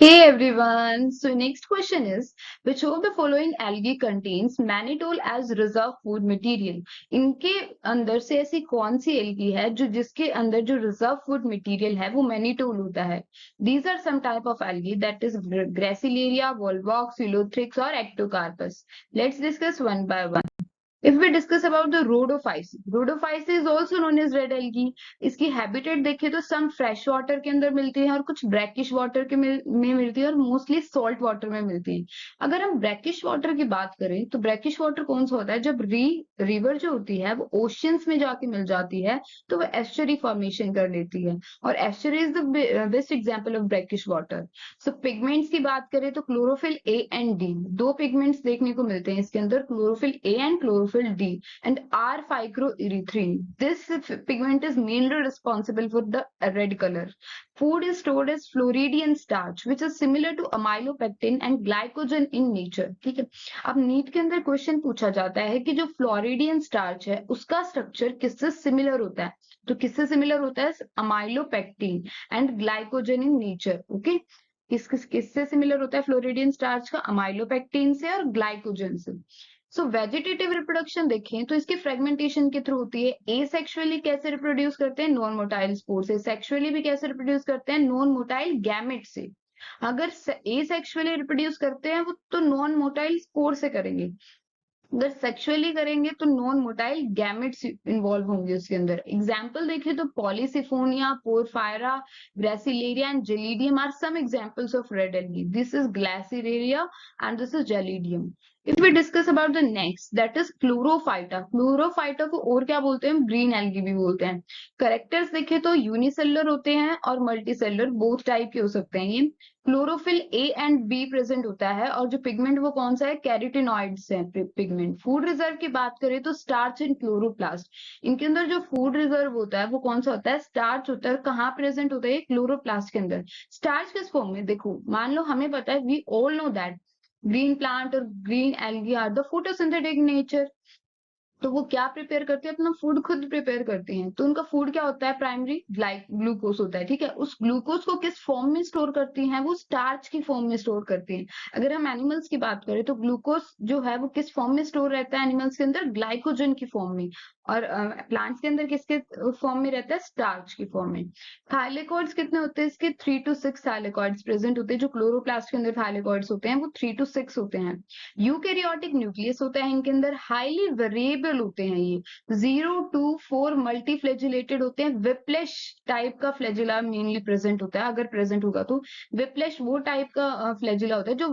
Hey everyone. So next question is, which of the following algae contains mannitol as reserve food material? इनके अंदर से ऐसी कौन सी algae है जो जिसके अंदर जो reserve food material है वो mannitol होता है? These are some type of algae that is Gracilaria, Volvox, Ulothrix or Ectocarpus. Let's discuss one by one. If we discuss about the rhodophyceae is also known as red algae. इसकी habitat देखें तो some fresh water के अंदर मिलती है और कुछ brackish water के में मिलती है और मोस्टली सॉल्ट वाटर में मिलती है। अगर हम ब्रैकिश वाटर की बात करें तो ब्रैकिश वाटर कौन सा होता है, जब रिवर जो होती है वो ओशियंस में जाके मिल जाती है तो वो एस्चुरी फॉर्मेशन कर लेती है और estuary is the best example of brackish water. So pigments की बात करें तो क्लोरोफिल ए एंड डी, दो पिगमेंट्स देखने को मिलते हैं इसके अंदर, chlorophyll A and chlorophyll D and R phycoerythrin. This pigment is mainly responsible for the red color. Food is stored as Floridian starch, which is similar to amylopectin and glycogen in nature. ठीक है, अब NEET के अंदर question पूछा जाता है कि जो फ्लोरिडियन स्टार्च है उसका स्ट्रक्चर किससे सिमिलर होता है, तो किससे सिमिलर होता है, amylopectin and glycogen in nature. Okay, किससे सिमिलर होता है फ्लोरिडियन स्टार्च का, अमाइलोपेक्टिन से और ग्लाइकोजन से। सो वेजिटेटिव रिप्रोडक्शन देखें तो इसकी फ्रेगमेंटेशन के थ्रू होती है। एसेक्सुअली कैसे रिप्रोड्यूस करते हैं, नॉन मोटाइल स्पोर से। सेक्सुअली भी कैसे रिप्रोड्यूस करते हैं, नॉन मोटाइल गैमेट से। अगर एसेक्सुअली रिप्रोड्यूस करते हैं वो तो नॉन मोटाइल स्पोर से करेंगे, अगर सेक्सुअली करेंगे तो नॉन मोटाइल गैमेट्स इन्वॉल्व होंगे उसके अंदर। एग्जाम्पल देखें तो Polysiphonia, Porphyra, Gracilaria and Gelidium are some examples of red algae. This is Gracilaria and this is Gelidium. If we discuss about the next that is Chlorophyta. Chlorophyta को और क्या बोलते हैं, ग्रीन एल्गी भी बोलते हैं। करेक्टर्स देखें तो यूनिसेलुलर होते हैं और मल्टीसेलुलर, बोथ टाइप के हो सकते हैं ये। Chlorophyll A and be present होता है और जो पिगमेंट वो कौन सा है, कैरोटिनॉइड्स है पिगमेंट। फूड रिजर्व की बात करें तो स्टार्च एंड क्लोरोप्लास्ट, इनके अंदर जो फूड रिजर्व होता है वो कौन सा होता है, स्टार्च होता है। कहाँ प्रेजेंट होता है, क्लोरोप्लास्ट के अंदर। स्टार्च किस फॉर्म में, देखो मान लो हमें पता है, we all know that green plant और green algae are the photosynthetic nature. तो वो क्या प्रिपेयर करते हैं, अपना फूड खुद प्रिपेयर करते हैं। तो उनका फूड क्या होता है, प्राइमरी ग्लूकोज होता है। ठीक है, उस ग्लूकोज को किस फॉर्म में स्टोर करती हैं, वो स्टार्च की फॉर्म में स्टोर करती हैं। अगर हम एनिमल्स की बात करें तो ग्लूकोज जो है वो किस फॉर्म में स्टोर रहता है एनिमल्स के अंदर, ग्लाइकोजन की फॉर्म में। और प्लांट्स के अंदर किसके फॉर्म में रहता है, स्टार्च की फॉर्म में। थाइलेकॉइड्स कितने होते हैं इसके, 3 to 6 थाइलेकॉइड्स प्रेजेंट होते हैं। जो क्लोरोप्लास्ट के अंदर थाइलेकॉइड्स होते हैं वो 3 to 6 होते हैं। यूकैरियोटिक न्यूक्लियस होता है इनके अंदर, हाईली वेरिएबल होते हैं ये, 0 to 4 मल्टीफ्लेजिलेटेड होते हैं। विप्लेश टाइप का फ्लैजिला मेनली प्रेजेंट होता है, अगर प्रेजेंट होगा तो। विप्लेश वो टाइप का फ्लैजिला होता है जो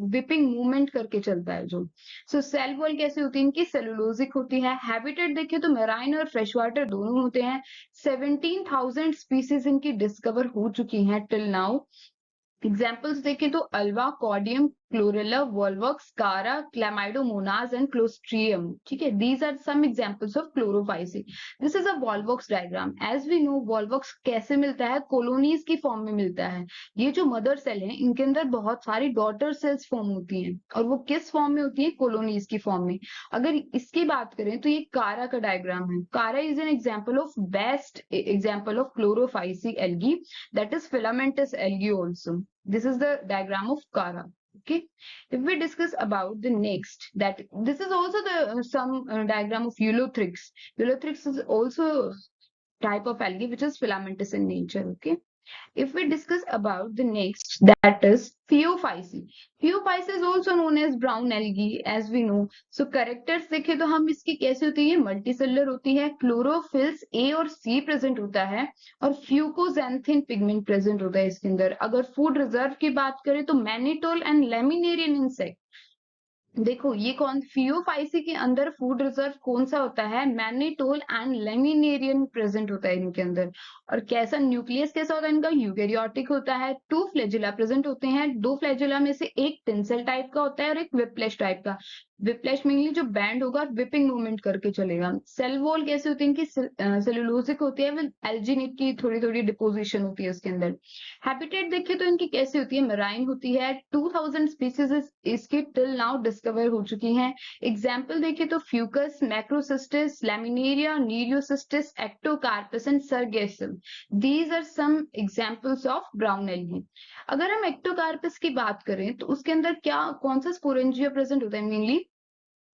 विपिंग मूवमेंट करके चलता है जो। सो सेल वॉल कैसे होती है इनकी, सेलुलोजिक होती है। हैबिटेट देखें तो मेराइन और फ्रेश वाटर दोनों होते हैं। 17,000 स्पीसीज इनकी डिस्कवर हो चुकी हैं टिल नाउ। एग्जाम्पल्स देखें तो Ulva, Codium, Chlorella, Volvox, Chara, Chlamydomonas and Closterium. ठीक है, these are some examples of Chlorophyceae. This is a Volvox diagram. As we know Volvox कैसे मिलता है, कॉलोनीज की फॉर्म में मिलता है। ये जो मदर सेल है इनके अंदर बहुत सारी डॉटर सेल्स फॉर्म होती हैं और वो किस फॉर्म में होती है, कॉलोनीज की फॉर्म में। अगर इसकी बात करें तो ये कारा का डायग्राम है। कारा is an example of best example of Chlorophyceae algae, that is filamentous algae also. This is the diagram of Kara. Okay, if we discuss about the next, that this is also the some diagram of Ulothrix. Ulothrix is also type of algae which is filamentous in nature. Okay, if we discuss about the next, that is Phaeophyce. Phaeophyce is also known as brown algae, as we know. So characters देखें तो हम इसकी कैसे होती है, multicellular होती है। Chlorophylls ए और सी प्रेजेंट होता है और फ्यूकोजैंथिन पिगमेंट प्रेजेंट होता है इसके अंदर। अगर फूड रिजर्व की बात करें तो मैनिटोल एंड लेमिनेरियन इंसेक्ट। देखो ये कौन, फियोफाइसी के अंदर फूड रिजर्व कौन सा होता है, मैनिटोल एंड लेमिनेरियन प्रेजेंट होता है इनके अंदर। और कैसा न्यूक्लियस कैसा होता है इनका, यूकैरियोटिक होता है। 2 फ्लैजिला प्रेजेंट होते हैं, 2 फ्लैजिला में से एक टिंसल टाइप का होता है और एक विप्लेश टाइप का। विप्लैश मीनिंग जो बैंड होगा और विपिंग मूवमेंट करके चलेगा। सेल वॉल कैसे होती है, इनकी सेलुलोजिक होती है, विद एल्जीनेट की थोड़ी थोड़ी डिपोजिशन होती है उसके अंदर। हैबिटेट देखें तो इनकी कैसी होती है, मेराइन होती है। 2000 स्पीसीज इसकी टिल नाउ डिस्कवर हो चुकी हैं। एग्जाम्पल देखें तो Fucus, Macrocystis, Laminaria, Nereocystis, Ectocarpus and Sargassum. These are some examples of brown algae. अगर हम एक्टोकार्पस की बात करें तो उसके अंदर क्या कौन सा स्पोरेंजिया प्रेजेंट होता है, मेनली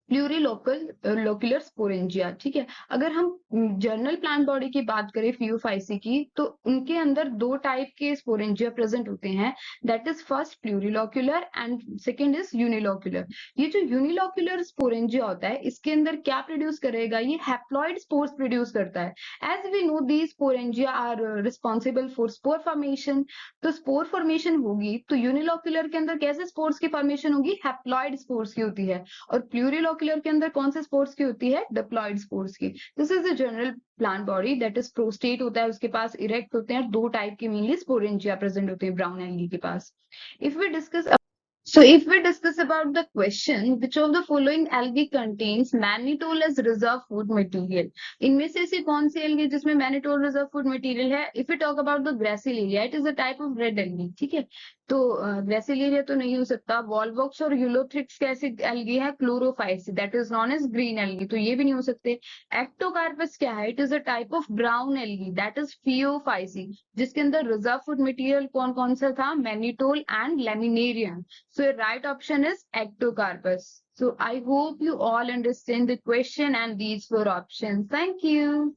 प्लूरिलोकल लोक्यूलर स्पोरेंजिया। ठीक है, अगर हम जर्नल प्लांट बॉडी की बात करें फियोफाइसी की, तो उनके अंदर दो टाइप के स्पोरेंजिया प्रेजेंट होते हैं। That is first plurilocular and second is unilocular. ये जो यूनिलोक्यूलर स्पोरेंजिया होता है, इसके अंदर क्या प्रोड्यूस करेगा, ये हैप्लॉइड स्पोर्स प्रोड्यूस करता है। As we know the sporangia are responsible for spore formation. तो स्पोर फॉर्मेशन होगी तो यूनिलोक्यूलर के अंदर कैसे स्पोर्स की फॉर्मेशन होगी, हैप्लॉइड स्पोर्स की होती है। और प्लूरिलोक्यूलर के अंदर कौन से स्पोर्स की होती है, डिप्लॉइड स्पोर्स की। This is the general plant body. That is prostate होता है उसके पास, इरेक्ट होते हैं, दो टाइप के मेनली स्पोरेंजिया प्रेजेंट होते हैं ब्राउन एल्गी के पास। If we discuss if we discuss about the question, which of the following algae contains mannitol as reserve food material? इनमें से ऐसी कौन सी algae जिसमें mannitol reserve food material है? If we talk about the Gracileria, it is a type of red algae, ठीक है? तो Gracileria तो नहीं हो सकता। Volvox और Eulothrix कैसी algae है? Chlorophyce, that is known as green algae, तो ये भी नहीं हो सकते। Ectocarpus क्या है? It is a type of brown algae, that is Phaeophyce, जिसके अंदर reserve food material कौन कौन सा था? Mannitol and Laminarian. So your right option is ectocarpus. So I hope you all understand the question and these four options. Thank you.